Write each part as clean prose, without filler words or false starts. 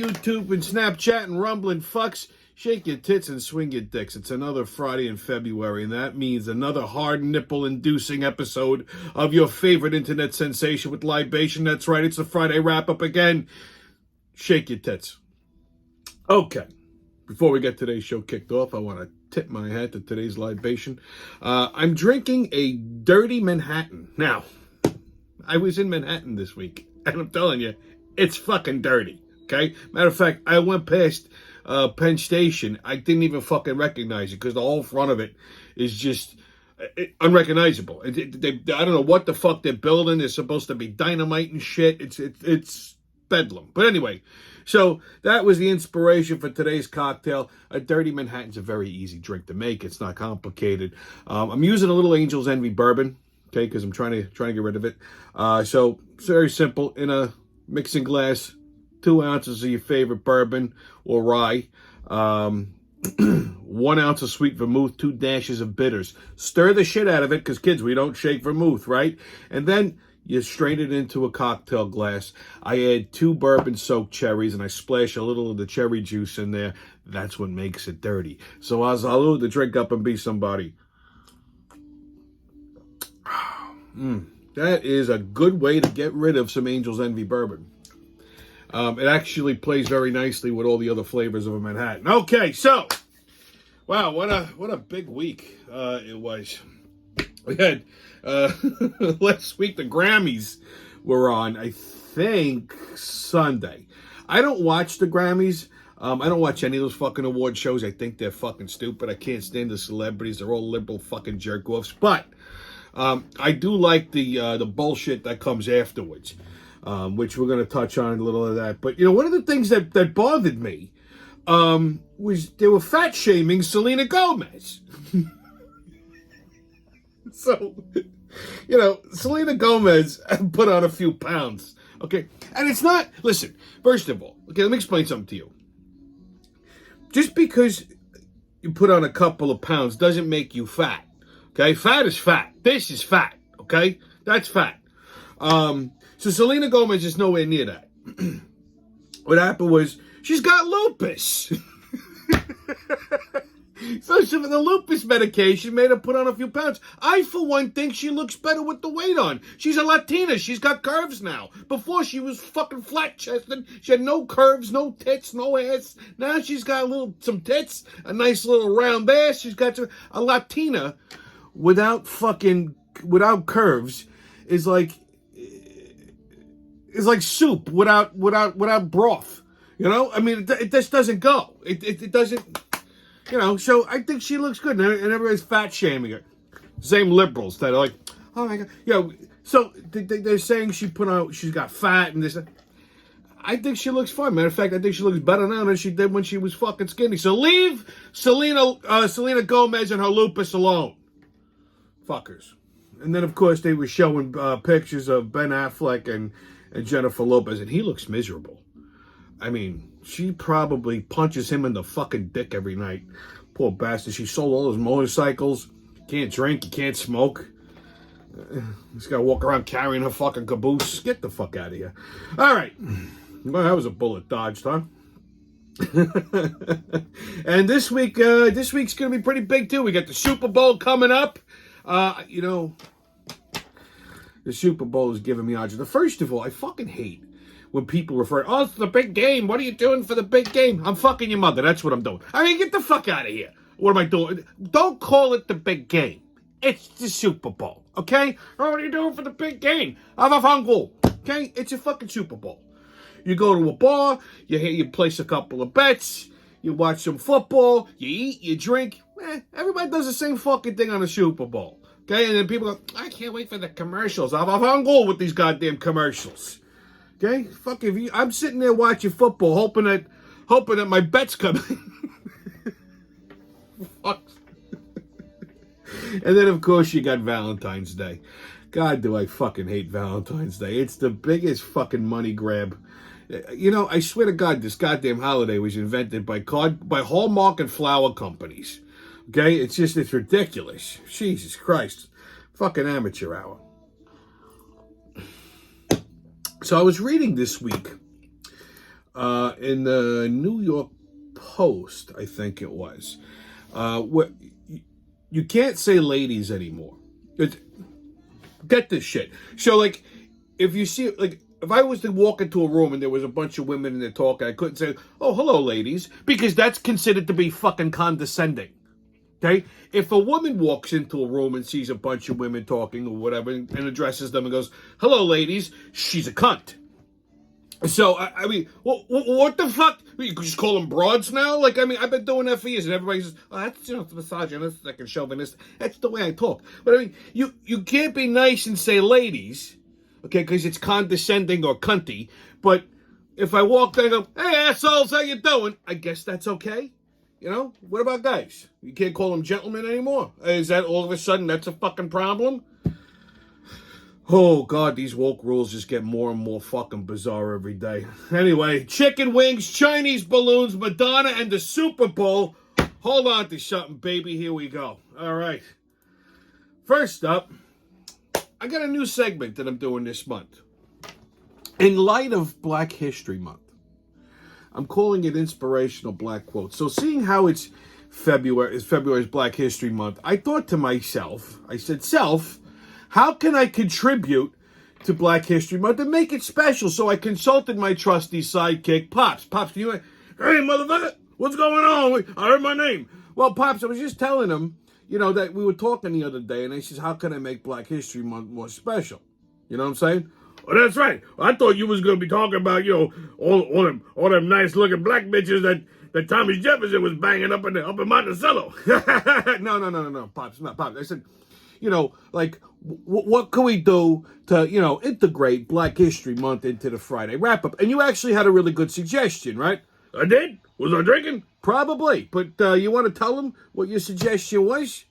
YouTube and Snapchat and rumbling fucks. Shake your tits and swing your dicks. It's another Friday in February, and that means another hard nipple-inducing episode of your favorite internet sensation with libation. That's right, it's the Friday wrap-up again. Shake your tits. Okay, before we get today's show kicked off, I want to tip my hat to today's libation. I'm drinking a dirty Manhattan. Now, I was in Manhattan this week, and I'm telling you, it's fucking dirty, okay? Matter of fact, I went past Penn Station. I didn't even fucking recognize it because the whole front of it is just unrecognizable. I don't know what the fuck they're building. It's supposed to be dynamite and shit. It's bedlam. But anyway, so that was the inspiration for today's cocktail. A dirty Manhattan's a very easy drink to make. It's not complicated. I'm using a little Angel's Envy bourbon, okay, because I'm trying to get rid of it. So it's very simple. In a mixing glass, 2 ounces of your favorite bourbon or rye, 1 ounce of sweet vermouth, 2 dashes of bitters. Stir the shit out of it, because kids, we don't shake vermouth, right? And then you strain it into a cocktail glass. I add 2 bourbon-soaked cherries, and I splash a little of the cherry juice in there. That's what makes it dirty. So I'll salute the drink up and be somebody. That is a good way to get rid of some Angel's Envy bourbon. It actually plays very nicely with all the other flavors of a Manhattan. Okay, so, wow, what a big week it was. We had, last week the Grammys were on, I think, Sunday. I don't watch the Grammys. I don't watch any of those fucking award shows. I think they're fucking stupid. I can't stand the celebrities. They're all liberal fucking jerk-offs. But I do like the bullshit that comes afterwards. Which we're going to touch on a little of that. But, you know, one of the things that bothered me was they were fat-shaming Selena Gomez. So, you know, Selena Gomez put on a few pounds, okay? And it's not, listen, first of all, okay, let me explain something to you. Just because you put on a couple of pounds doesn't make you fat, okay? Fat is fat. This is fat, okay? That's fat. So Selena Gomez is nowhere near that. What happened was she's got lupus. So the lupus medication made her put on a few pounds. I, for one, think she looks better with the weight on. She's a Latina. She's got curves now. Before, she was fucking flat-chested. She had no curves, no tits, no ass. Now she's got some tits, a nice little round ass. She's got a Latina without curves is like soup without broth. You know, I mean, it just doesn't go. It doesn't. You know, so I think she looks good, and everybody's fat shaming her. Same liberals that are like, oh my god, you know. So they're saying she's got fat and this. I think she looks fine. Matter of fact, I think she looks better now than she did when she was fucking skinny. So leave Selena Gomez and her lupus alone, fuckers. And then of course they were showing pictures of Ben Affleck and Jennifer Lopez, and he looks miserable. I mean, she probably punches him in the fucking dick every night. Poor bastard. She sold all those motorcycles. Can't drink, you can't smoke. Just gotta walk around carrying her fucking caboose. Get the fuck out of here. All right. Well, that was a bullet dodged, huh? And this week's gonna be pretty big too. We got the Super Bowl coming up. You know, the Super Bowl is giving me odds. First of all, I fucking hate when people refer, oh, it's the big game. What are you doing for the big game? I'm fucking your mother. That's what I'm doing. I mean, get the fuck out of here. What am I doing? Don't call it the big game. It's the Super Bowl, okay? Oh, what are you doing for the big game? I'm a fungal, okay? It's a fucking Super Bowl. You go to a bar, you place a couple of bets, you watch some football, you eat, you drink. Everybody does the same fucking thing on the Super Bowl, okay? And then people go, I can't wait for the commercials. I'm a fungal with these goddamn commercials. Okay, fuck if you. I'm sitting there watching football, hoping that my bets come in. Fuck. And then of course you got Valentine's Day. God, do I fucking hate Valentine's Day? It's the biggest fucking money grab. You know, I swear to God, this goddamn holiday was invented by Hallmark and flower companies. Okay, it's ridiculous. Jesus Christ, fucking amateur hour. So I was reading this week in the New York Post, I think it was. Where you can't say ladies anymore. Get this shit. So, like, if you see, like, if I was to walk into a room and there was a bunch of women in there talking, I couldn't say, oh, hello, ladies, because that's considered to be fucking condescending. Okay? If a woman walks into a room and sees a bunch of women talking or whatever and addresses them and goes, hello, ladies, she's a cunt. So, I mean, what the fuck? You just call them broads now? Like, I mean, I've been doing that for years, and everybody says, oh, that's, misogynistic and chauvinist. That's the way I talk. But, I mean, you can't be nice and say ladies, okay, because it's condescending or cunty. But if I walk there and go, hey, assholes, how you doing? I guess that's okay. You know? What about guys? You can't call them gentlemen anymore. Is that all of a sudden that's a fucking problem? Oh, God, these woke rules just get more and more fucking bizarre every day. Anyway, chicken wings, Chinese balloons, Madonna, and the Super Bowl. Hold on to something, baby. Here we go. All right. First up, I got a new segment that I'm doing this month. In light of Black History Month, I'm calling it Inspirational Black Quotes. So seeing how it's February's Black History Month, I thought to myself, I said, self, how can I contribute to Black History Month and make it special? So I consulted my trusty sidekick, Pops. Pops, can you... Hey, motherfucker, what's going on? I heard my name. Well, Pops, I was just telling him, you know, that we were talking the other day, and he says, how can I make Black History Month more special? You know what I'm saying? Oh, that's right. I thought you was going to be talking about, you know, all them nice-looking black bitches that Thomas Jefferson was banging up in Monticello. No, Pops, not Pops. I said, you know, like, what can we do to, you know, integrate Black History Month into the Friday wrap-up? And you actually had a really good suggestion, right? I did? Was I drinking? Probably. But you want to tell them what your suggestion was?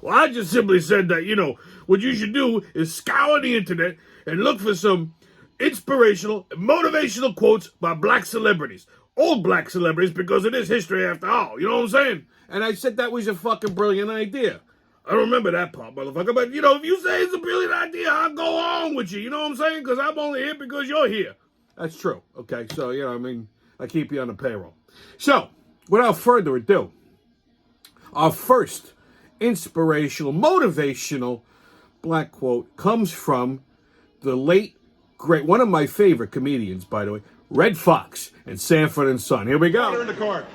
Well, I just simply said that, you know, what you should do is scour the internet and look for some inspirational and motivational quotes by black celebrities. Old black celebrities, because it is history after all. You know what I'm saying? And I said that was a fucking brilliant idea. I don't remember that part, motherfucker. But, you know, if you say it's a brilliant idea, I'll go on with you. You know what I'm saying? Because I'm only here because you're here. That's true. Okay, so, you know, I mean, I keep you on the payroll. So, without further ado, our first inspirational, motivational black quote comes from the late, great, one of my favorite comedians, by the way, Red Fox and Sanford and Son. Here we go. Order in the court.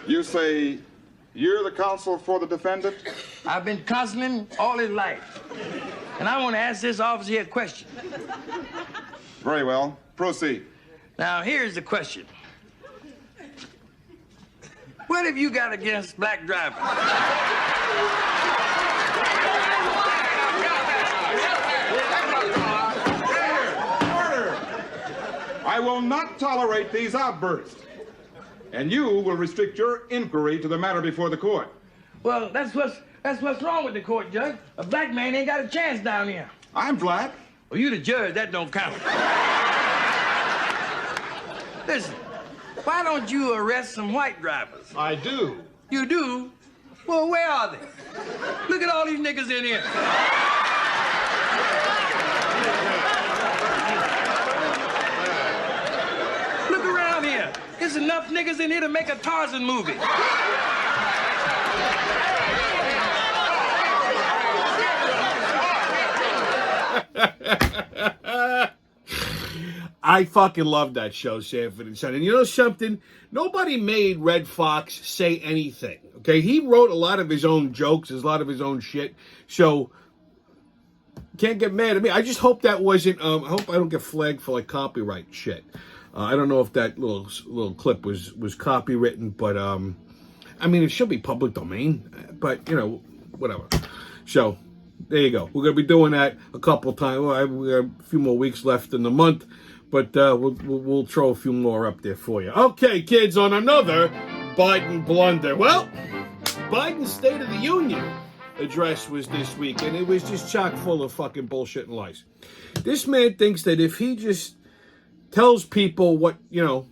You say you're the counsel for the defendant? I've been counseling all his life. And I want to ask this officer here a question. Very well. Proceed. Now, here's the question. What have you got against black drivers? Order! I will not tolerate these outbursts. And you will restrict your inquiry to the matter before the court. Well, that's what's wrong with the court, Judge. A black man ain't got a chance down here. I'm black. Well, you the judge, that don't count. Listen, why don't you arrest some white drivers? I do. You do? Well, where are they? Look at all these niggas in here. Look around here. There's enough niggas in here to make a Tarzan movie. I fucking love that show, Sanford and Son. And you know something? Nobody made Red Fox say anything. Okay, he wrote a lot of his own jokes, a lot of his own shit. So can't get mad at me. I just hope that wasn't. I hope I don't get flagged for like copyright shit. I don't know if that little clip was copywritten, but I mean it should be public domain. But you know, whatever. So there you go. We're gonna be doing that a couple times. Well, we have a few more weeks left in the month. But we'll throw a few more up there for you. Okay, kids, on another Biden blunder. Well, Biden's State of the Union address was this week, and it was just chock full of fucking bullshit and lies. This man thinks that if he just tells people what, you know,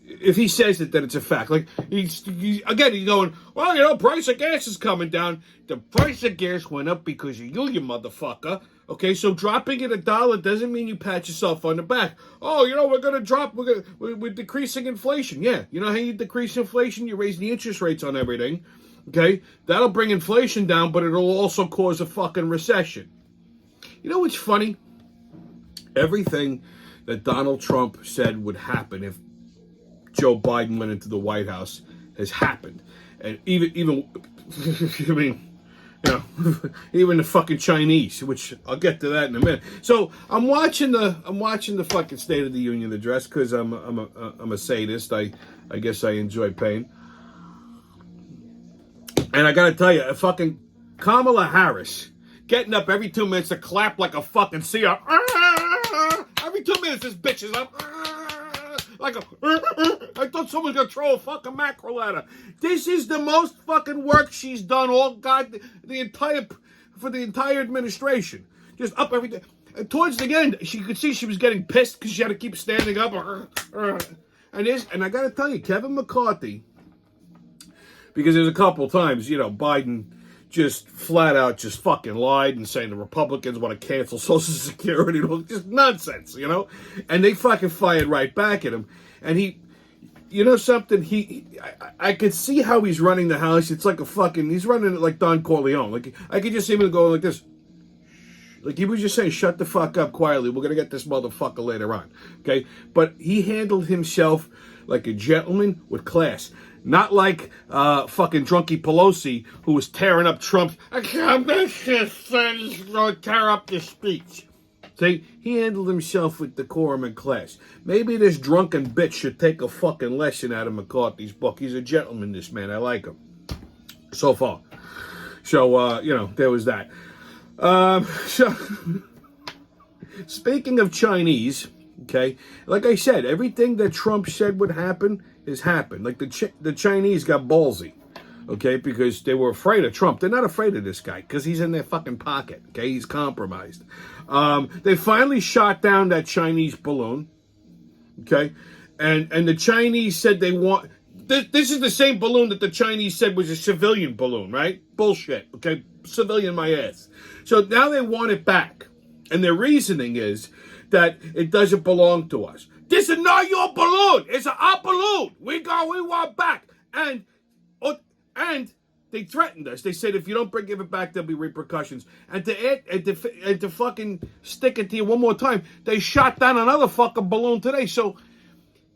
if he says it, then it's a fact. Like, he's going, well, you know, price of gas is coming down. The price of gas went up because of you motherfucker. Okay, so dropping it $1 doesn't mean you pat yourself on the back. Oh, we're decreasing inflation. Yeah, you know how you decrease inflation? You raise the interest rates on everything. Okay, that'll bring inflation down, but it'll also cause a fucking recession. You know what's funny? Everything that Donald Trump said would happen if Joe Biden went into the White House has happened. And even I mean, you know, even the fucking Chinese, which I'll get to that in a minute. So I'm watching the fucking State of the Union address because I'm a sadist. I guess I enjoy pain. And I gotta tell you, fucking Kamala Harris getting up every 2 minutes to clap like a fucking seer. Every 2 minutes, this bitch is up. Like I thought someone was gonna throw a fucking mackerel at her. This is the most fucking work she's done the entire administration. Just up every day. And towards the end, she could see she was getting pissed because she had to keep standing up. And I gotta tell you, Kevin McCarthy, because there's a couple times, you know, Biden just flat out just fucking lied and saying the Republicans want to cancel Social Security. Just nonsense, you know? And they fucking fired right back at him. And you know something? I could see how he's running the house. It's like he's running it like Don Corleone. Like, I could just see him going like this. Like he was just saying, shut the fuck up quietly. We're going to get this motherfucker later on. Okay? But he handled himself like a gentleman with class. Not like fucking drunky Pelosi, who was tearing up Trump. I'm going to tear up this speech. See, he handled himself with decorum and class. Maybe this drunken bitch should take a fucking lesson out of McCarthy's book. He's a gentleman, this man. I like him. So far. So, you know, there was that. So, speaking of Chinese, okay, like I said, everything that Trump said would happen has happened. Like the Chinese got ballsy, okay, because they were afraid of Trump. They're not afraid of this guy because he's in their fucking pocket, okay? He's compromised. They finally shot down that Chinese balloon, okay? And the Chinese said they want... This is the same balloon that the Chinese said was a civilian balloon, right? Bullshit, okay? Civilian my ass. So now they want it back. And their reasoning is that it doesn't belong to us. This is not your balloon. It's our balloon. We want back. And they threatened us. They said if you don't give it back, there'll be repercussions. And to fucking stick it to you one more time, they shot down another fucking balloon today. So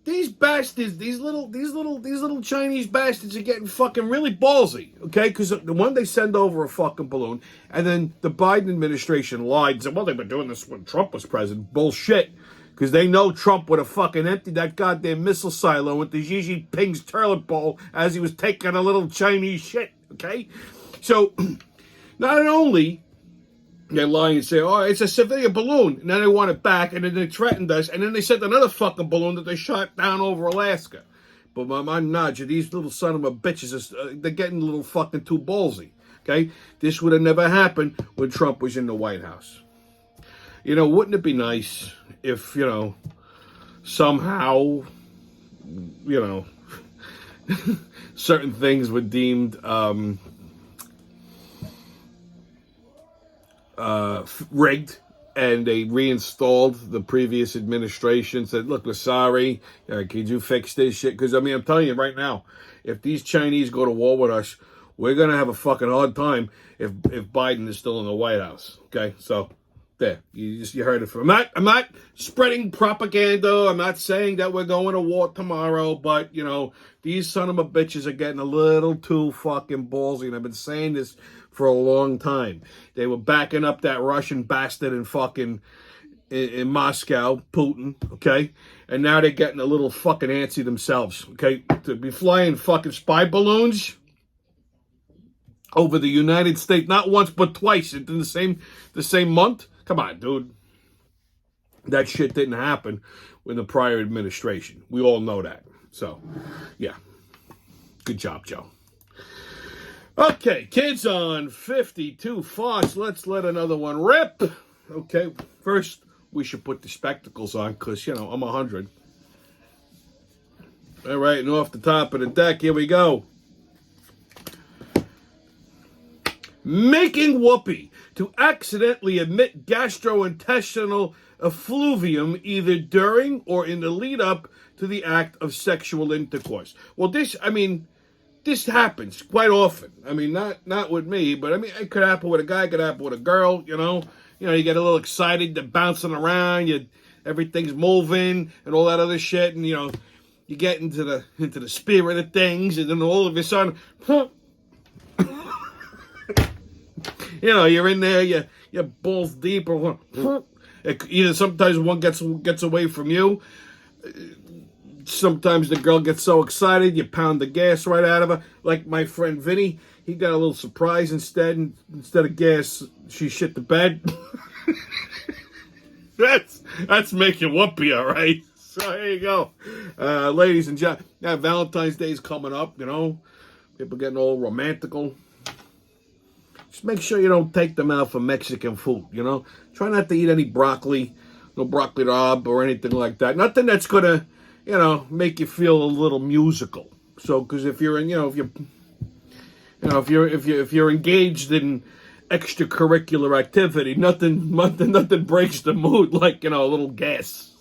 these bastards, these little Chinese bastards are getting fucking really ballsy, okay? Because the one they send over a fucking balloon, and then the Biden administration lied and said, well, they've been doing this when Trump was president. Bullshit. Because they know Trump would have fucking emptied that goddamn missile silo into Xi Jinping's toilet bowl as he was taking a little Chinese shit, okay? So, not only they lie and say, oh, it's a civilian balloon, and then they want it back, and then they threatened us, and then they sent another fucking balloon that they shot down over Alaska. But my Naja, these little son of a bitches, they're getting a little fucking too ballsy, okay? This would have never happened when Trump was in the White House. You know, wouldn't it be nice if, you know, somehow, you know, certain things were deemed rigged, and they reinstalled the previous administration, said, look, we're sorry, could you fix this shit? Because, I mean, I'm telling you right now, if these Chinese go to war with us, we're going to have a fucking hard time if Biden is still in the White House, okay? So, there, you heard it from. I'm not spreading propaganda. I'm not saying that we're going to war tomorrow, but, you know, these son of a bitches are getting a little too fucking ballsy, and I've been saying this for a long time. They were backing up that Russian bastard in Moscow, Putin, okay? And now they're getting a little fucking antsy themselves, okay? To be flying fucking spy balloons over the United States, not once but twice in the same month. Come on, dude. That shit didn't happen in the prior administration. We all know that. So, yeah. Good job, Joe. Okay, kids on 52 Fox. Let's let another one rip. Okay, first we should put the spectacles on because, you know, I'm 100. All right, and off the top of the deck, here we go. making whoopee to accidentally emit gastrointestinal effluvium either during or in the lead up to the act of sexual intercourse. Well, this happens quite often. I mean, not with me, but I mean, it could happen with a guy, it could happen with a girl, you know. You know, you get a little excited, they're bouncing around, everything's moving and all that other shit, and you know, you get into the spirit of things, and then all of a sudden, you know, you're in there, you're balls deep, or either sometimes one gets away from you. Sometimes the girl gets so excited, you pound the gas right out of her. Like my friend Vinny, he got a little surprise instead of gas, she shit the bed. That's making whoopee, all right? So there you go. Ladies and gentlemen, Valentine's Day's coming up, you know. People getting all romantical. Just make sure you don't take them out for Mexican food, you know. Try not to eat any broccoli, no broccoli rabe or anything like that. Nothing that's going to, you know, make you feel a little musical. So, because if you're engaged in extracurricular activity, nothing breaks the mood like, you know, a little gas.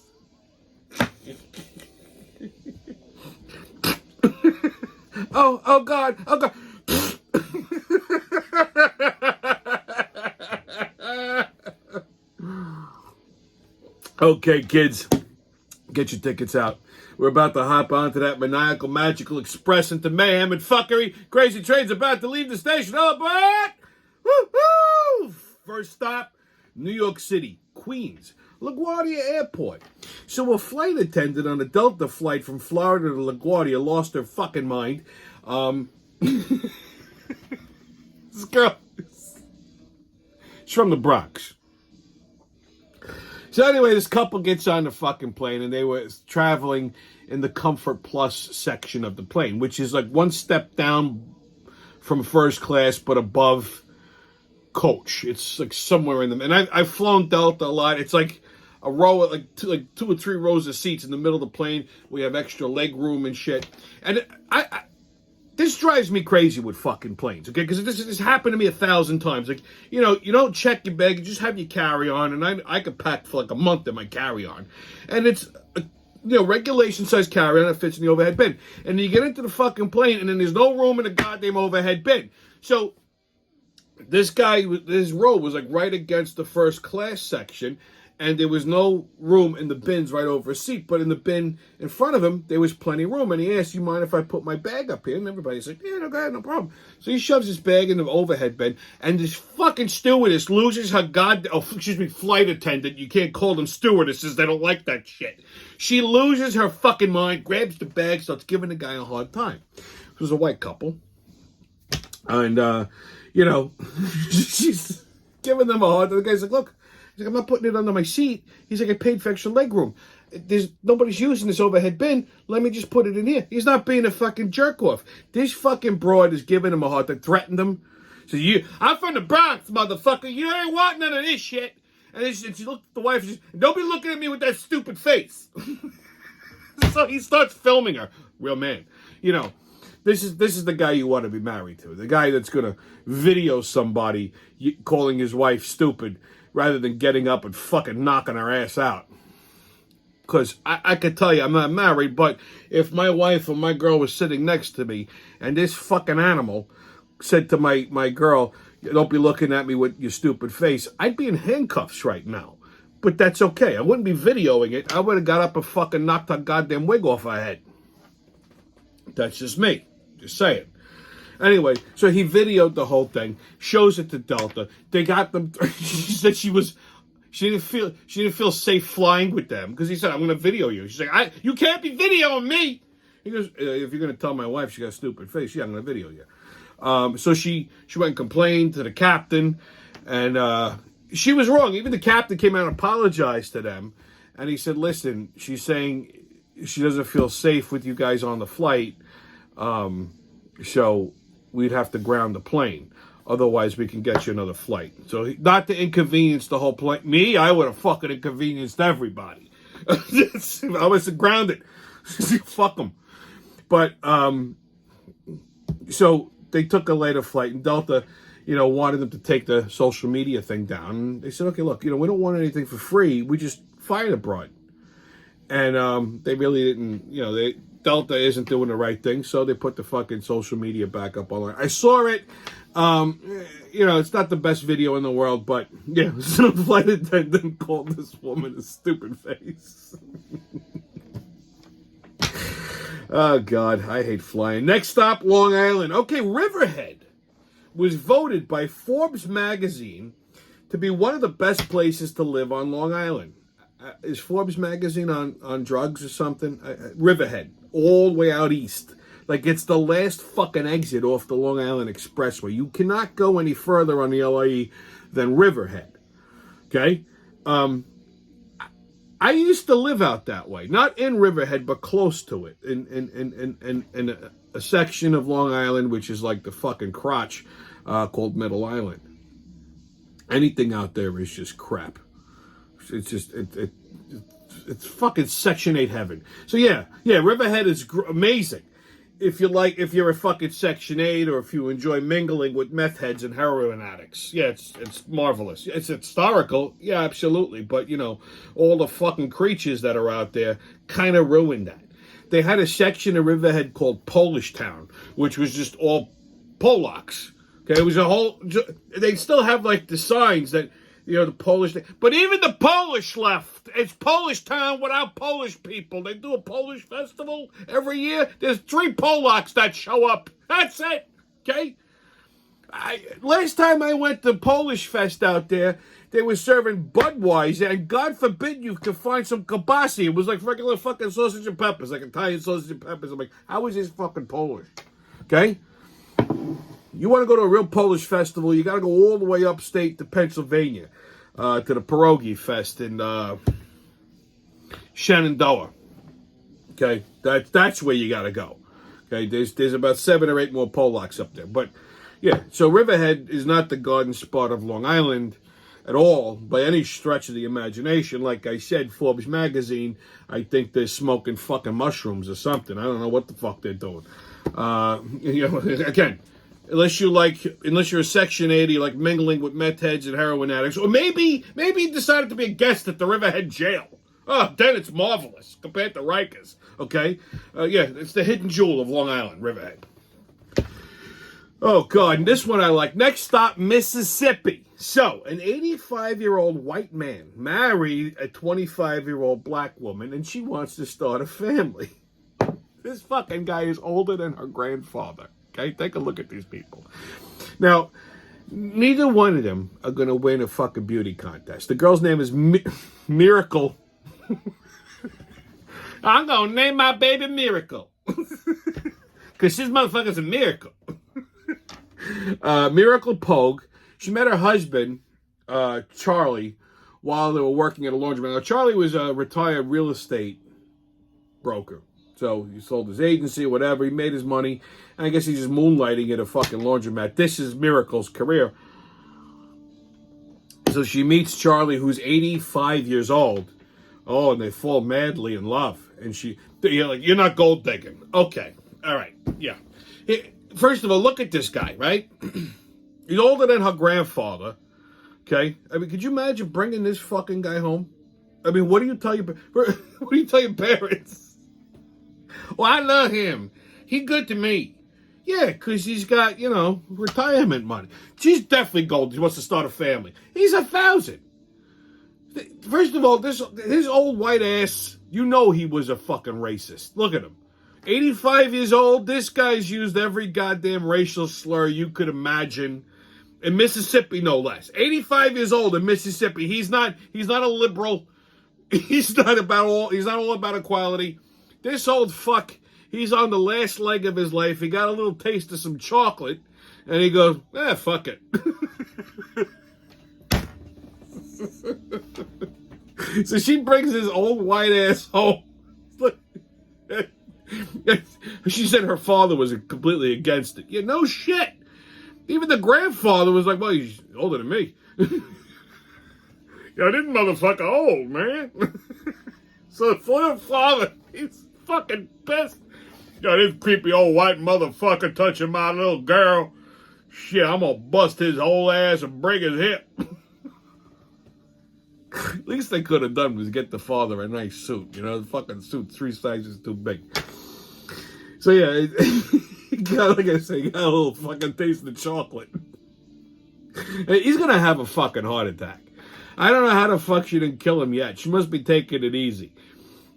oh God. Okay, kids, get your tickets out. We're about to hop onto that maniacal, magical express into mayhem and fuckery. Crazy Train's about to leave the station. Oh, but woo-hoo! First stop, New York City, Queens, LaGuardia Airport. So a flight attendant on a Delta flight from Florida to LaGuardia lost her fucking mind. This girl, she's from the Bronx. So anyway, this couple gets on the fucking plane, and they were traveling in the Comfort Plus section of the plane, which is like one step down from first class, but above coach. It's like somewhere in the... And I've flown Delta a lot. It's like a row of like two or three rows of seats in the middle of the plane. We have extra leg room and shit. And this drives me crazy with fucking planes, okay? Because this happened to me 1,000 times. Like, you know, you don't check your bag, you just have your carry-on, and I could pack for like a month in my carry-on. And it's, regulation-size carry-on that fits in the overhead bin. And you get into the fucking plane, and then there's no room in the goddamn overhead bin. So, this guy, his row was like right against the first class section, and there was no room in the bins right over his seat. But in the bin in front of him, there was plenty of room. And he asked, you mind if I put my bag up here? And everybody's like, yeah, no, go ahead, no problem. So he shoves his bag in the overhead bin. And this fucking stewardess loses her flight attendant. You can't call them stewardesses. They don't like that shit. She loses her fucking mind, grabs the bag, starts giving the guy a hard time. It was a white couple. And, she's giving them a hard time. The guy's like, look. He's like, I'm not putting it under my seat. He's like, I paid for extra leg room. Nobody's using this overhead bin. Let me just put it in here. He's not being a fucking jerk off. This fucking broad is giving him a hard time, threatened him. So I'm from the Bronx, motherfucker. You ain't want none of this shit. And she looked at the wife and she said, don't be looking at me with that stupid face. So he starts filming her. Real man. You know, this is the guy you want to be married to. The guy that's going to video somebody calling his wife stupid, rather than getting up and fucking knocking her ass out. Because I could tell you, I'm not married, but if my wife or my girl was sitting next to me, and this fucking animal said to my girl, don't be looking at me with your stupid face, I'd be in handcuffs right now. But that's okay. I wouldn't be videoing it. I would have got up and fucking knocked her goddamn wig off her head. That's just me. Just saying. Anyway, so he videoed the whole thing, shows it to Delta. They got them. She said she didn't feel safe flying with them because he said, I'm going to video you. She's like, you can't be videoing me. He goes, if you're going to tell my wife she got a stupid face, yeah, I'm going to video you. So she went and complained to the captain, and she was wrong. Even the captain came out and apologized to them, and he said, listen, she's saying she doesn't feel safe with you guys on the flight, so we'd have to ground the plane. Otherwise, we can get you another flight. So, not to inconvenience the whole plane. Me, I would have fucking inconvenienced everybody. I was grounded. Fuck them. But, so they took a later flight, and Delta, wanted them to take the social media thing down. And they said, okay, look, we don't want anything for free. We just fired abroad. And they really didn't, Delta isn't doing the right thing, so they put the fucking social media back up online. I saw it. It's not the best video in the world, but yeah, some flight attendant called this woman a stupid face. Oh, God, I hate flying. Next stop, Long Island. Okay, Riverhead was voted by Forbes magazine to be one of the best places to live on Long Island. Is Forbes magazine on drugs or something? Riverhead, all the way out east. Like, it's the last fucking exit off the Long Island Expressway. You cannot go any further on the LIE than Riverhead. Okay? I used to live out that way. Not in Riverhead, but close to it. In a section of Long Island, which is like the fucking crotch, called Middle Island. Anything out there is just crap. It's just it's fucking Section 8 heaven. So yeah, Riverhead is amazing. If you're a fucking Section 8, or if you enjoy mingling with meth heads and heroin addicts, yeah, it's marvelous. It's historical, yeah, absolutely. But all the fucking creatures that are out there kind of ruined that. They had a section of Riverhead called Polish Town, which was just all Polacks. Okay, it was a whole. They still have like the signs that. The Polish thing. But even the Polish left. It's Polish Town without Polish people. They do a Polish festival every year. There's 3 Polacks that show up. That's it. Okay? Last time I went to Polish Fest out there, they were serving Budweiser, and God forbid you could find some kielbasa. It was like regular fucking sausage and peppers, like Italian sausage and peppers. I'm like, how is this fucking Polish? Okay? You want to go to a real Polish festival, you got to go all the way upstate to Pennsylvania, to the Pierogi Fest in Shenandoah. Okay, that's where you got to go. Okay, there's about 7 or 8 more Polacks up there. But yeah, so Riverhead is not the garden spot of Long Island at all by any stretch of the imagination. Like I said, Forbes magazine, I think they're smoking fucking mushrooms or something. I don't know what the fuck they're doing. Again. Unless you're a Section 80, you like mingling with meth heads and heroin addicts. Or maybe you decided to be a guest at the Riverhead jail. Oh, then it's marvelous compared to Rikers. Okay? It's the hidden jewel of Long Island, Riverhead. Oh, God, and this one I like. Next stop, Mississippi. So, an 85-year-old white man married a 25-year-old black woman, and she wants to start a family. This fucking guy is older than her grandfather. Okay, take a look at these people. Now, neither one of them are going to win a fucking beauty contest. The girl's name is Miracle. I'm going to name my baby Miracle. Because this motherfucker's a miracle. Miracle Pogue. She met her husband, Charlie, while they were working at a laundromat. Now, Charlie was a retired real estate broker. So he sold his agency, whatever. He made his money. And I guess he's just moonlighting at a fucking laundromat. This is Miracle's career. So she meets Charlie, who's 85 years old. Oh, and they fall madly in love. And you're like, you're not gold digging. Okay. All right. Yeah. First of all, look at this guy, right? He's older than her grandfather. Okay. I mean, could you imagine bringing this fucking guy home? I mean, what do you tell your parents? Well, I love him. He good to me. Yeah, because he's got, retirement money. She's definitely gold. He wants to start a family. He's 1,000. First of all, his old white ass, he was a fucking racist. Look at him. 85 years old. This guy's used every goddamn racial slur you could imagine. In Mississippi, no less. 85 years old in Mississippi. He's not a liberal. He's not all about equality. This old fuck, he's on the last leg of his life. He got a little taste of some chocolate, and he goes, fuck it. So she brings his old white ass home. She said her father was completely against it. Yeah, no shit. Even the grandfather was like, well, he's older than me. This motherfucker old, man. So for the father, he's fucking pissed. Yo, this creepy old white motherfucker touching my little girl. Shit, I'm gonna bust his whole ass and break his hip. At least they could have done was get the father a nice suit. You know, the fucking suit's 3 sizes too big. So yeah, he got, like I say, he got a little fucking taste of the chocolate. He's gonna have a fucking heart attack. I don't know how the fuck she didn't kill him yet. She must be taking it easy.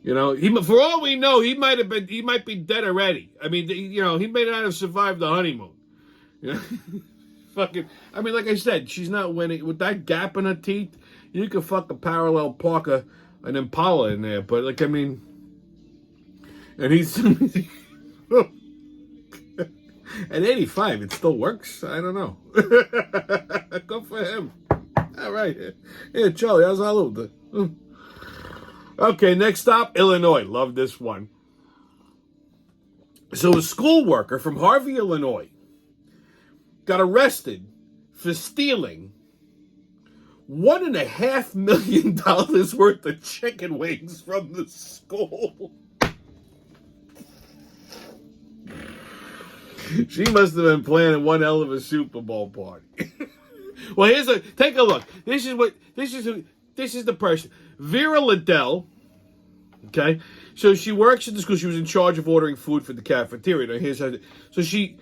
You know, for all we know, he might be dead already. I mean, you know, he may not have survived the honeymoon. You know? Fucking, I mean, like I said, she's not winning. With that gap in her teeth, you could fucking parallel park an Impala in there. But, like, I mean, and he's, at 85, it still works? I don't know. Good for him. All right. Yeah, Charlie, how's salute? Okay, next stop, Illinois. Love this one. So a school worker from Harvey, Illinois, got arrested for stealing $1.5 million worth of chicken wings from the school. She must have been planning one hell of a Super Bowl party. Well, take a look. This is the person. Vera Liddell. Okay, so she works at the school. She was in charge of ordering food for the cafeteria. Now here's how. So she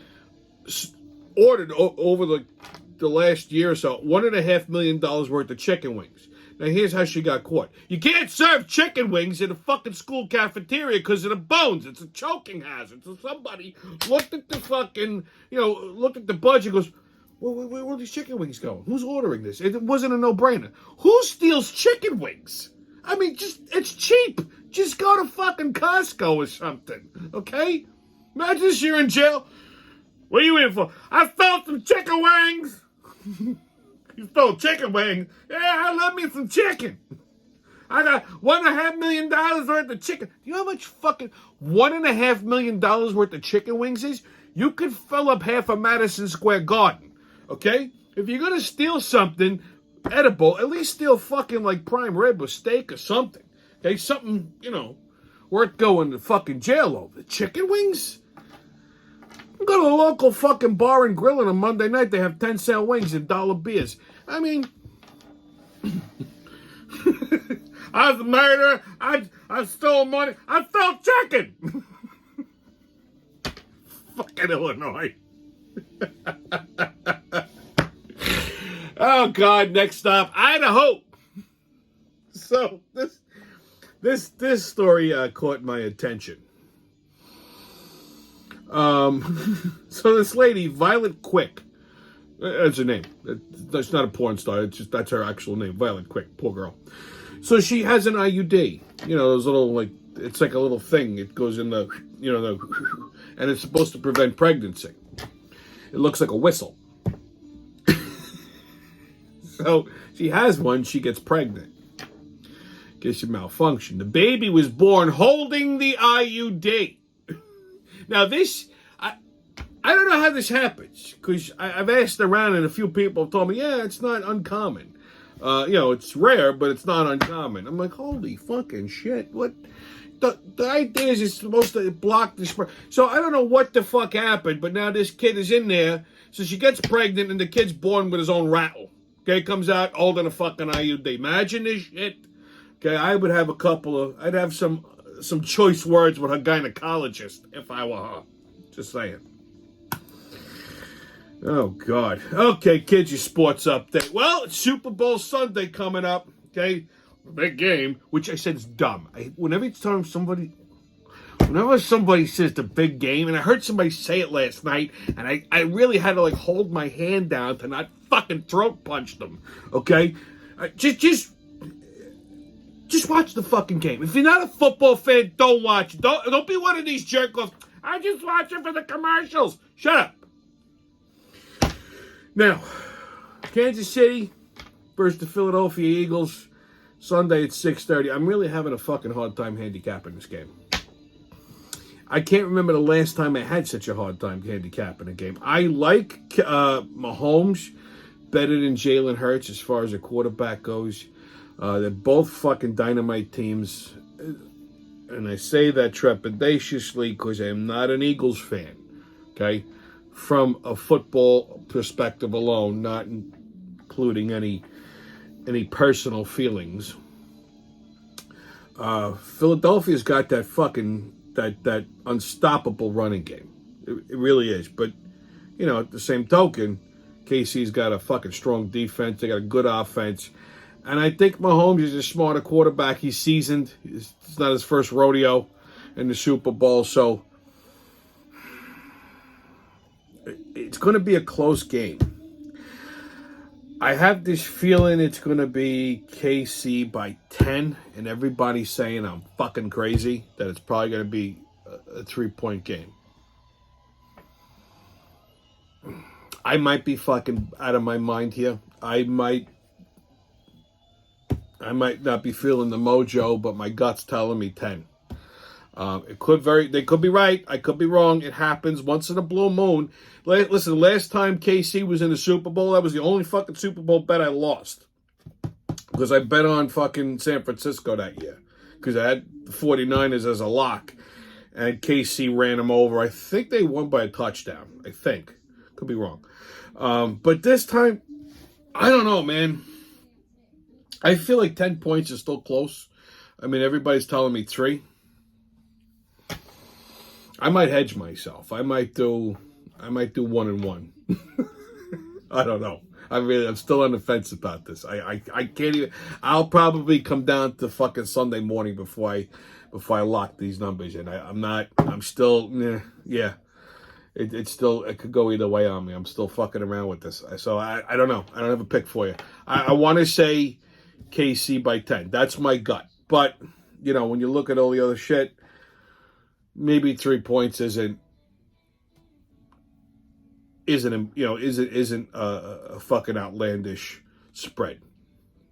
ordered over the last year or so $1.5 million worth of chicken wings. Now here's how she got caught. You can't serve chicken wings in a fucking school cafeteria because of the bones. It's a choking hazard. So somebody looked at the fucking, looked at the budget and goes, where are these chicken wings going? Who's ordering this? It wasn't a no-brainer. Who steals chicken wings? I mean, it's cheap. Just go to fucking Costco or something, okay? Imagine this, you're in jail. What are you in for? I stole some chicken wings. You stole chicken wings? Yeah, I love me some chicken. I got $1.5 million worth of chicken. You know how much fucking $1.5 million worth of chicken wings is? You could fill up half of Madison Square Garden, okay? If you're going to steal something edible, at least steal fucking like prime rib or steak or something. Okay, something, worth going to fucking jail over. Chicken wings? Go to a local fucking bar and grill on a Monday night. They have 10-cent wings and $1 beers. I mean, I was a murderer. I stole money. I stole chicken. Fucking Illinois. Oh, God, next stop, Idaho. So, this story caught my attention. So this lady, Violet Quick, that's her name. That's not a porn star. That's her actual name, Violet Quick. Poor girl. So she has an IUD. Those little, it's like a little thing. It goes in the, and it's supposed to prevent pregnancy. It looks like a whistle. So she has one. She gets pregnant. Guess she malfunctioned. The baby was born holding the IUD. Now this, I don't know how this happens, because I've asked around and a few people have told me, yeah, it's not uncommon. It's rare, but it's not uncommon. I'm like, holy fucking shit. What? The idea is it's supposed to block the sperm. So I don't know what the fuck happened, but now this kid is in there. So she gets pregnant and the kid's born with his own rattle. Okay, comes out holding a fucking IUD. Imagine this shit. Okay, I'd have some choice words with her gynecologist if I were her. Just saying. Oh, God. Okay, kids, your sports update. Well, it's Super Bowl Sunday coming up. Okay, big game, which I said is dumb. Whenever somebody says the big game, and I heard somebody say it last night, and I really had to hold my hand down to not fucking throat punch them. Okay, just watch the fucking game. If you're not a football fan, don't watch it. Don't be one of these jerk-offs. I just watch it for the commercials. Shut up. Now, Kansas City versus the Philadelphia Eagles, Sunday at 6:30. I'm really having a fucking hard time handicapping this game. I can't remember the last time I had such a hard time handicapping a game. I like Mahomes better than Jalen Hurts as far as a quarterback goes. They're both fucking dynamite teams. and I say that trepidatiously because I am not an Eagles fan, okay? From a football perspective alone, not including any personal feelings. Philadelphia's got that fucking that unstoppable running game. It really is. But at the same token, KC's got a fucking strong defense. They got a good offense. And I think Mahomes is a smarter quarterback. He's seasoned. It's not his first rodeo in the Super Bowl. So it's going to be a close game. I have this feeling it's going to be KC by 10. And everybody's saying I'm fucking crazy. That it's probably going to be a 3-point game. I might be fucking out of my mind here. I might not be feeling the mojo, but my gut's telling me 10. They could be right. I could be wrong. It happens once in a blue moon. Listen, last time KC was in the Super Bowl, that was the only fucking Super Bowl bet I lost. Because I bet on fucking San Francisco that year. Because I had the 49ers as a lock. And KC ran them over. I think they won by a touchdown. I think. Could be wrong. But this time, I don't know, man. I feel like 10 points is still close. I mean, everybody's telling me 3. I might hedge myself. I might do 1-1. I don't know. I'm still on the fence about this. I can't even. I'll probably come down to fucking Sunday morning before I lock these numbers in. I'm still. Yeah. It could go either way on me. I'm still fucking around with this. So I don't know. I don't have a pick for you. I want to say KC by 10. That's my gut. But, when you look at all the other shit, maybe 3 points isn't a fucking outlandish spread.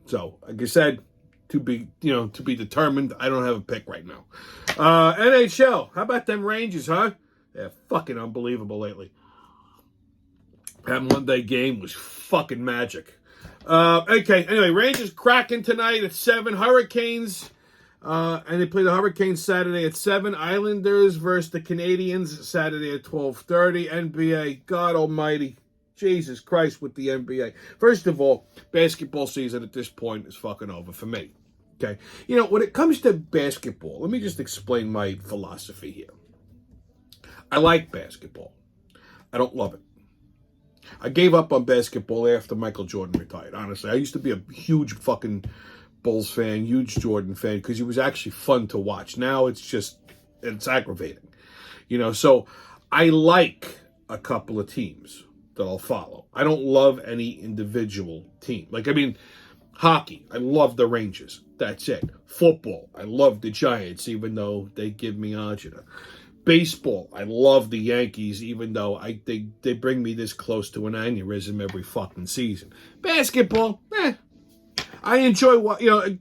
So, like I said, to be determined. I don't have a pick right now. NHL. How about them Rangers, huh? They're fucking unbelievable lately. That Monday game was fucking magic. Okay, anyway, Rangers cracking tonight at 7. Hurricanes, and they play the Hurricanes Saturday at 7. Islanders versus the Canadiens Saturday at 12:30. NBA, God almighty. Jesus Christ with the NBA. First of all, basketball season at this point is fucking over for me. Okay? When it comes to basketball, let me just explain my philosophy here. I like basketball. I don't love it. I gave up on basketball after Michael Jordan retired, honestly. I used to be a huge fucking Bulls fan, huge Jordan fan, because he was actually fun to watch. Now it's aggravating. So I like a couple of teams that I'll follow. I don't love any individual team. Hockey, I love the Rangers. That's it. Football, I love the Giants, even though they give me agita. Baseball, I love the Yankees, even though they bring me this close to an aneurysm every fucking season. Basketball, I enjoy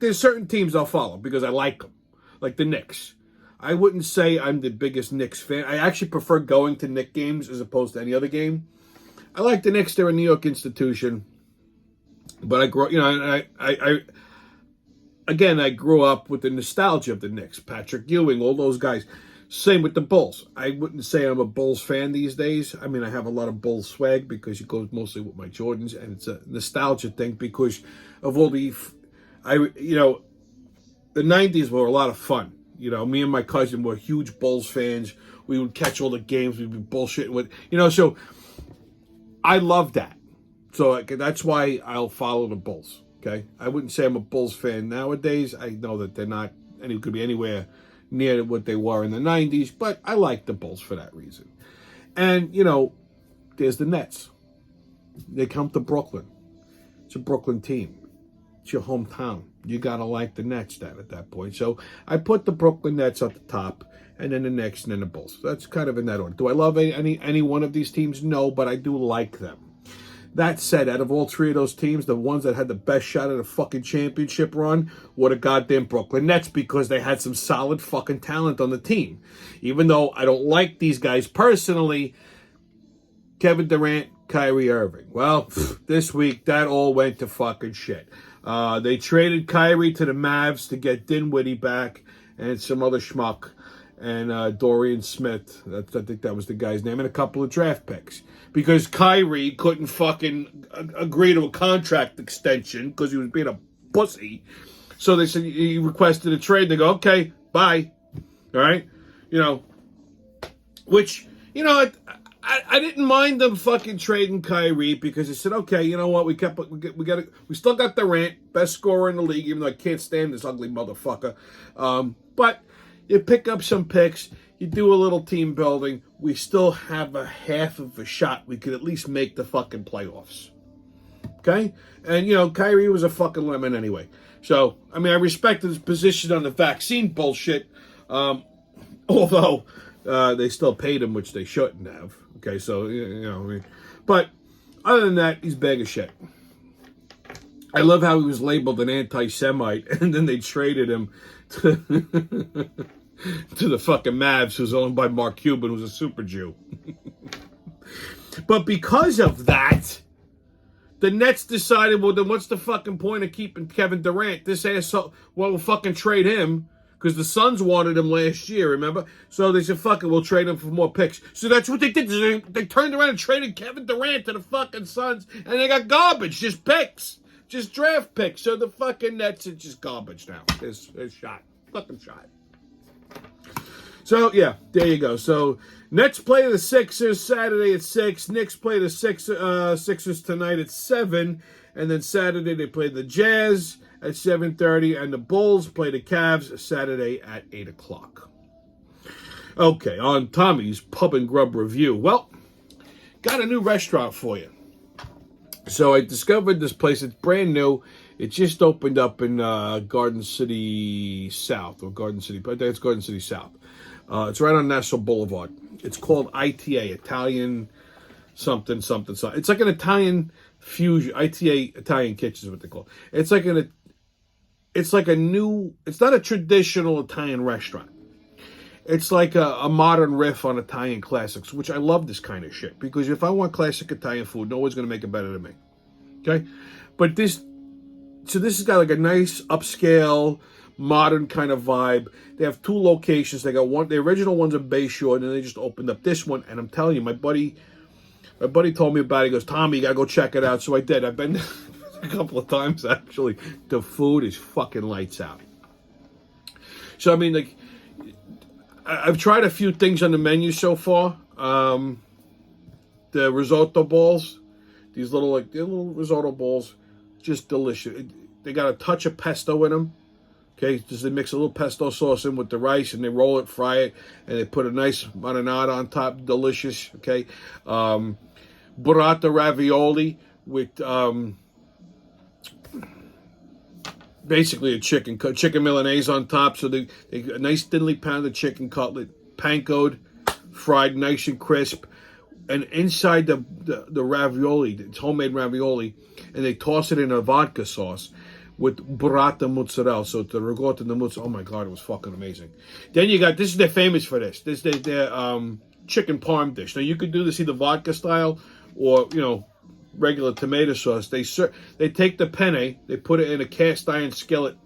there's certain teams I'll follow because I like them, like the Knicks. I wouldn't say I'm the biggest Knicks fan. I actually prefer going to Knicks games as opposed to any other game. I like the Knicks; they're a New York institution. But I grew, I grew up with the nostalgia of the Knicks, Patrick Ewing, all those guys. Same with the Bulls. I wouldn't say I'm a Bulls fan these days. I mean, I have a lot of Bulls swag because it goes mostly with my Jordans, and it's a nostalgia thing because of all the 90s were a lot of fun. Me and my cousin were huge Bulls fans. We would catch all the games. We'd be bullshitting with, so I love that. So that's why I'll follow the Bulls, okay? I wouldn't say I'm a Bulls fan nowadays. I know that they're not, could be anywhere near what they were in the 90s, but I like the Bulls for that reason. And, there's the Nets. They come to Brooklyn. It's a Brooklyn team. It's your hometown. You got to like the Nets then at that point. So I put the Brooklyn Nets at the top, and then the Knicks, and then the Bulls. So that's kind of in that order. Do I love any one of these teams? No, but I do like them. That said, out of all 3 of those teams, the ones that had the best shot at a fucking championship run were the goddamn Brooklyn Nets because they had some solid fucking talent on the team. Even though I don't like these guys personally, Kevin Durant, Kyrie Irving. Well, this week, that all went to fucking shit. They traded Kyrie to the Mavs to get Dinwiddie back, and some other schmuck, and Dorian Smith. I think that was the guy's name, and a couple of draft picks. Because Kyrie couldn't fucking agree to a contract extension because he was being a pussy. So they said he requested a trade. They go, okay, bye. All right? Which, I didn't mind them fucking trading Kyrie because they said, okay, you know what? We still got Durant, best scorer in the league, even though I can't stand this ugly motherfucker. But you pick up some picks, you do a little team building. We still have a half of a shot. We could at least make the fucking playoffs. Okay? And, Kyrie was a fucking lemon anyway. So, I respected his position on the vaccine bullshit, although they still paid him, which they shouldn't have. Okay, so, But other than that, he's a bag of shit. I love how he was labeled an anti-Semite, and then they traded him to, to the fucking Mavs, who's owned by Mark Cuban, who's a super Jew. But because of that, the Nets decided, well, then what's the fucking point of keeping Kevin Durant? This asshole, well, we'll fucking trade him, because the Suns wanted him last year, remember? So they said, fuck it, we'll trade him for more picks. So that's what they did. They turned around and traded Kevin Durant to the fucking Suns, and they got garbage, just picks. Just draft picks. So the fucking Nets are just garbage now. It's shot. Fucking shot. So, yeah, there you go. So, Nets play the Sixers Saturday at 6. Knicks play the Sixers tonight at 7. And then Saturday they play the Jazz at 7:30. And the Bulls play the Cavs Saturday at 8 o'clock. Okay, on Tommy's Pub and Grub Review. Well, got a new restaurant for you. So I discovered this place. It's brand new. It just opened up in Garden City South, or Garden City, but it's Garden City South. It's right on Nassau Boulevard. It's called ITA, Italian something. It's like an Italian fusion. ITA, Italian Kitchen is what they call it. It's like it's not a traditional Italian restaurant. It's like a modern riff on Italian classics, which I love this kind of shit. Because if I want classic Italian food, no one's going to make it better than me. Okay? But this has got like a nice upscale, modern kind of vibe. They have 2 locations. They got one, the original one's in Bayshore, and then they just opened up this one. And I'm telling you, my buddy told me about it. He goes, Tommy, you got to go check it out. So I did. I've been a couple of times, actually. The food is fucking lights out. So, I've tried a few things on the menu so far. The risotto balls, they're little risotto balls, just delicious. They got a touch of pesto in them. Okay, just they mix a little pesto sauce in with the rice, and they roll it, fry it, and they put a nice marinara on top. Delicious. Okay, burrata ravioli with basically a chicken Milanese on top. So they a nice thinly pounded chicken cutlet, pankoed, fried nice and crisp, and inside the ravioli, it's homemade ravioli, and they toss it in a vodka sauce with burrata mozzarella. So the ricotta and the mozzarella. Oh my god, it was fucking amazing. Then you got, they're famous for this. This is their chicken parm dish. Now you could do this either vodka style or regular tomato sauce. They take the penne, they put it in a cast iron skillet,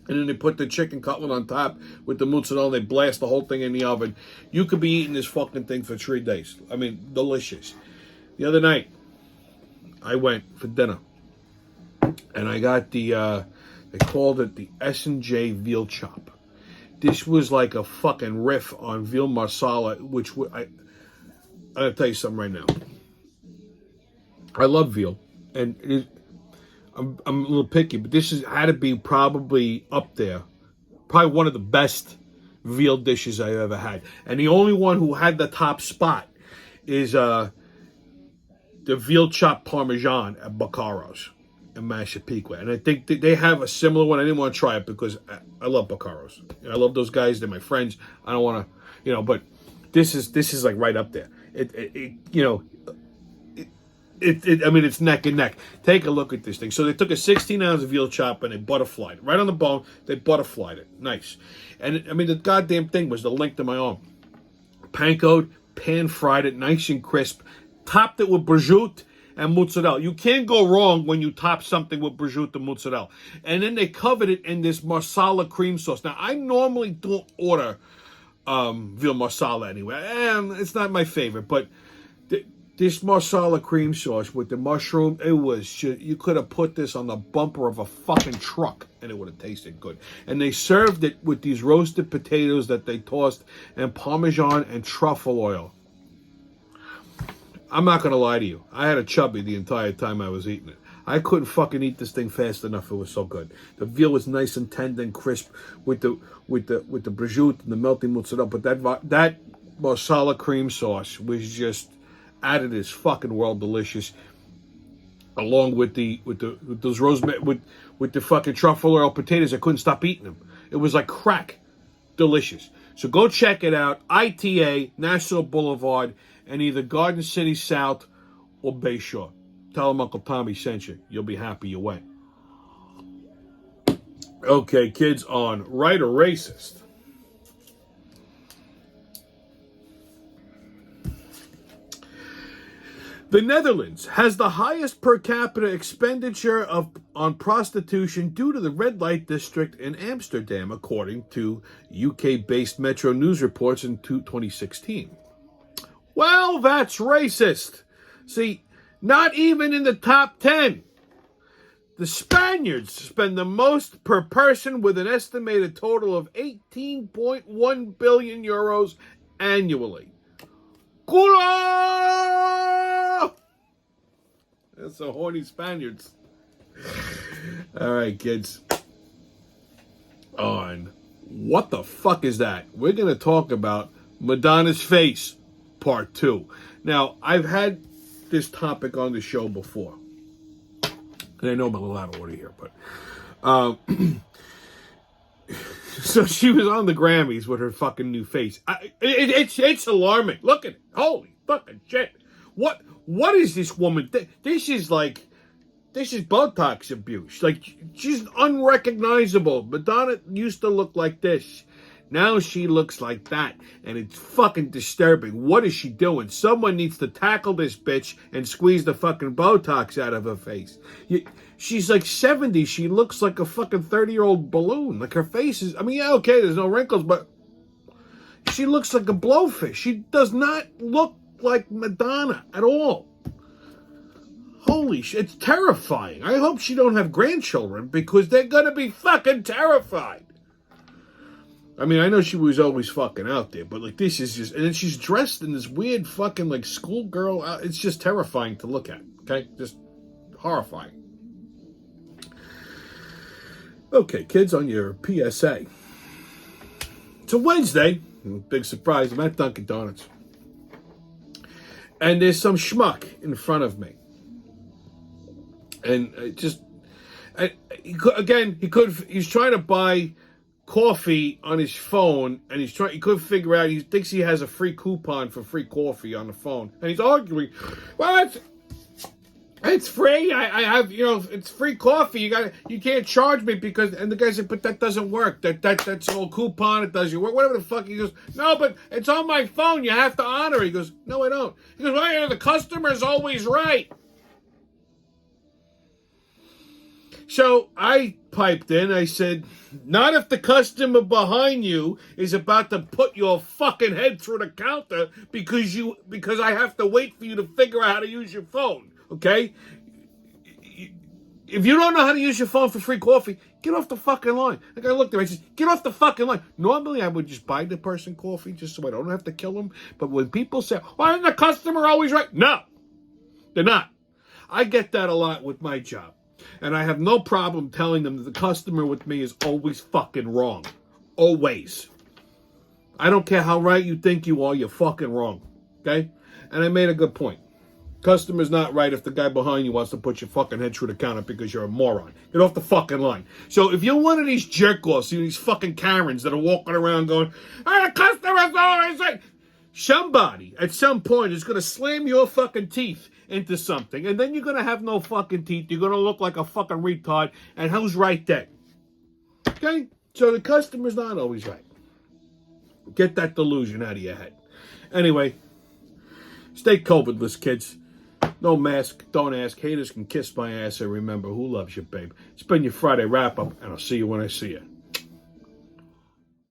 and then they put the chicken cutlet on top with the mozzarella. They blast the whole thing in the oven. You could be eating this fucking thing for 3 days. Delicious. The other night, I went for dinner, and I got they called it the S&J veal chop. This was like a fucking riff on veal marsala, which I'll tell you something right now. I love veal, and I'm a little picky, but this had to be probably up there. Probably one of the best veal dishes I've ever had. And the only one who had the top spot is the veal chopped parmesan at Baccaro's in Massapequa. And I think they have a similar one. I didn't want to try it because I love Baccaro's. I love those guys. They're my friends. I don't want to, but this is like right up there. It's neck and neck. Take a look at this thing. So they took a 16-ounce veal chop and they butterflied it. Right on the bone, they butterflied it. Nice. And the goddamn thing was the length of my arm. Pankoed, pan-fried it, nice and crisp. Topped it with prosciutto and mozzarella. You can't go wrong when you top something with prosciutto mozzarella. And then they covered it in this marsala cream sauce. Now, I normally don't order veal marsala anyway. And it's not my favorite, but this marsala cream sauce with the mushroom, it was just, you could have put this on the bumper of a fucking truck and it would have tasted good. And they served it with these roasted potatoes that they tossed and Parmesan and truffle oil. I'm not going to lie to you. I had a chubby the entire time I was eating it. I couldn't fucking eat this thing fast enough. It was so good. The veal was nice and tender and crisp with the prosciutto and the melting mozzarella. But that marsala cream sauce was just out of this fucking world delicious. Along with those rosemary with the fucking truffle oil potatoes, I couldn't stop eating them. It was like crack, delicious. So go check it out. ITA National Boulevard, and either Garden City South or Bayshore. Tell them Uncle Tommy sent you. You'll be happy you went. Okay, kids, on Right or Racist. The Netherlands has the highest per capita expenditure on prostitution due to the red light district in Amsterdam, according to UK-based Metro News reports in 2016. Well, that's racist. See, not even in the top 10. The Spaniards spend the most per person with an estimated total of 18.1 billion euros annually. Culo! That's the horny Spaniards. All right, kids. On What the Fuck Is That? We're going to talk about Madonna's face, part 2. Now, I've had this topic on the show before. And I know I'm a little out of order here, but... So she was on the Grammys with her fucking new face. It's alarming. Look at it. Holy fucking shit. What is this woman? This is Botox abuse. Like, she's unrecognizable. Madonna used to look like this. Now she looks like that. And it's fucking disturbing. What is she doing? Someone needs to tackle this bitch and squeeze the fucking Botox out of her face. She's like 70. She looks like a fucking 30-year-old balloon. Like, her face is... I mean, yeah, okay, there's no wrinkles, but... She looks like a blowfish. She does not look like Madonna at all. Holy shit, it's terrifying. I hope she don't have grandchildren, because they're gonna be fucking terrified. I mean, I know she was always fucking out there, but, like, this is just... And then she's dressed in this weird fucking, like, schoolgirl... It's just terrifying to look at, okay? Just horrifying. Okay, kids, on your PSA. It's a Wednesday. Big surprise. I'm at Dunkin' Donuts. And there's some schmuck in front of me. And he's trying to buy coffee on his phone, and he couldn't figure out, he thinks he has a free coupon for free coffee on the phone. And he's arguing, well, it's free. I have, it's free coffee. You can't charge me because, and the guy said, but that doesn't work. That's all coupon. It doesn't work. Whatever the fuck. He goes, no, but it's on my phone. You have to honor it. He goes, no, I don't. He goes, well, the customer's always right. So I piped in. I said, not if the customer behind you is about to put your fucking head through the counter because I have to wait for you to figure out how to use your phone. Okay? If you don't know how to use your phone for free coffee, get off the fucking line. The guy looked at me and says, get off the fucking line. Normally, I would just buy the person coffee just so I don't have to kill them. But when people say, why isn't the customer always right? No, they're not. I get that a lot with my job. And I have no problem telling them that the customer with me is always fucking wrong. Always. I don't care how right you think you are, you're fucking wrong. Okay? And I made a good point. Customer's not right if the guy behind you wants to put your fucking head through the counter because you're a moron. Get off the fucking line. So if you're one of these jerk-offs, these fucking Karens that are walking around going, the customer's always right. Somebody at some point is going to slam your fucking teeth into something, and then you're going to have no fucking teeth. You're going to look like a fucking retard, and who's right then? Okay? So the customer's not always right. Get that delusion out of your head. Anyway, stay COVID-less, kids. No mask, don't ask. Haters can kiss my ass, and remember, who loves you, babe? It's been your Friday wrap-up, and I'll see you when I see you.